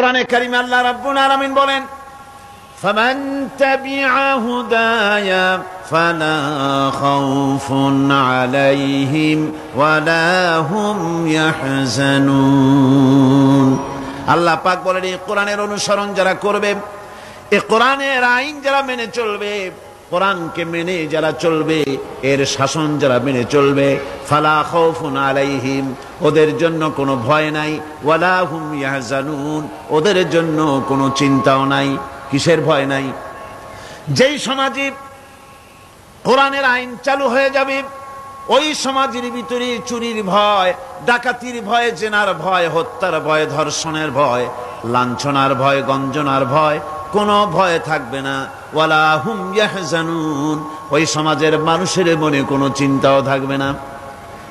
কোরআনে কারীমে আল্লাহ রাব্বুল আলামিন বলেন, ফামান তাবিআ হুদায়া ফালা খাউফুন আলাইহিম ওয়ালা হুম ইয়াহজানুন। আল্লাহ পাক বলেন, এই কোরআনের অনুসরণ যারা করবে, এই কোরআনের আইন যারা মেনে চলবে, কোরআনকে মেনে যারা চলবে, এর শাসন যারা মেনে চলবে, ফালা খাউফুন আলাইহিম, ওদের জন্য কোনো ভয় নাই, ওয়ালা হুম ইয়াহজানুন, ওদের জন্য কোনো চিন্তাও নাই। কিসের ভয় নাই? যেই সমাজে কোরআনের আইন চালু হয়ে যাবে, ওই সমাজের ভিতরে চুরির ভয়, ডাকাতির ভয়, জেনার ভয়, হত্যার ভয়, ধর্ষণের ভয়, লাঞ্ছনার ভয়, গঞ্জনার ভয়, কোনো ভয় থাকবে না। ওয়ালা হুম ইয়াহজানুন, ওই সমাজের মানুষের মনে কোনো চিন্তাও থাকবে না।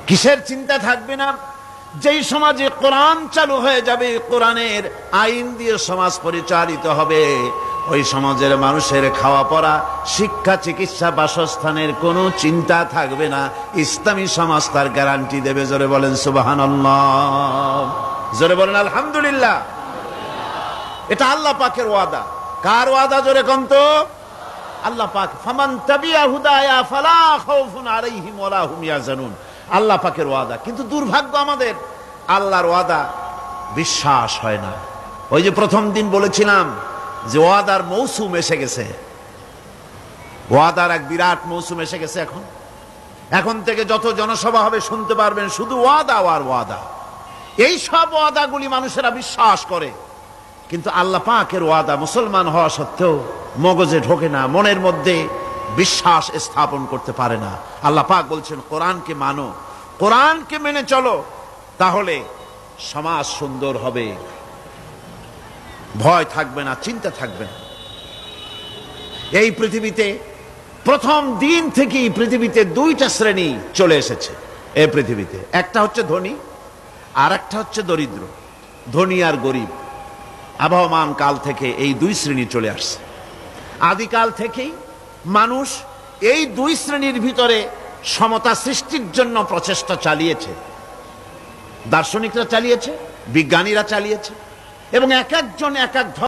কিসের চিন্তা থাকবে না? যেই সমাজে কোরআন চালু হয়ে যাবে, কোরআনের আইন দিয়ে সমাজ পরিচালিত হবে, ওই সমাজের মানুষের খাওয়া পড়া, শিক্ষা, চিকিৎসা, বাসস্থানের কোনো চিন্তা থাকবে না। ইসলামী সমাজ তার গ্যারান্টি দেবে। জোরে বলেন সুবহানাল্লাহ, জোরে বলেন আলহামদুলিল্লাহ। এটা আল্লাহ পাকের ওয়াদা। কার ওয়াদা? জোরে কোন তো? আল্লাহ পাক। ফামান তাবিআ হুদায়া ফালা খাউফুন আলাইহিম ওয়ালা হুম ইয়াহজানুন, আল্লাহ পাকের ওয়াদা। কিন্তু দুর্ভাগ্য আমাদের, আল্লাহর ওয়াদা বিশ্বাস হয় না। ওই যে প্রথম দিন বলেছিলাম যে ওয়াদার মৌসুম এসে গেছে, ওয়াদার এক বিরাট মৌসুম এসে গেছে। এখন থেকে যত জনসভা হবে শুনতে পারবেন শুধু ওয়াদা আর ওয়াদা। এই সব ওয়াদাগুলি মানুষেরা বিশ্বাস করে, কিন্তু আল্লাহ পাকের ওয়াদা মুসলমান হওয়া সত্ত্বেও মগজে ঢোকে না, মনের মধ্যে বিশ্বাস স্থাপন করতে পারে না। আল্লাহ পাক বলছেন, কোরআনকে মানো, কোরআনকে মেনে চলো, তাহলে সমাজ সুন্দর হবে, ভয় থাকবে না, চিন্তা থাকবে না। এই পৃথিবীতে প্রথম দিন থেকেই পৃথিবীতে দুইটা শ্রেণী চলে এসেছে। এই পৃথিবীতে একটা হচ্ছে ধনী, আর একটা হচ্ছে দরিদ্র। ধনী আর গরিব আবহমান কাল থেকে এই দুই শ্রেণী চলে আসছে। আদিকাল থেকেই মানুষ এই দুই শ্রেণীর ভিতরে সমতা সৃষ্টির জন্য প্রচেষ্টা চালিয়েছে। দার্শনিকরা চালিয়েছে, বিজ্ঞানীরা চালিয়েছে, এবং এক একজন এক এক ধর্ম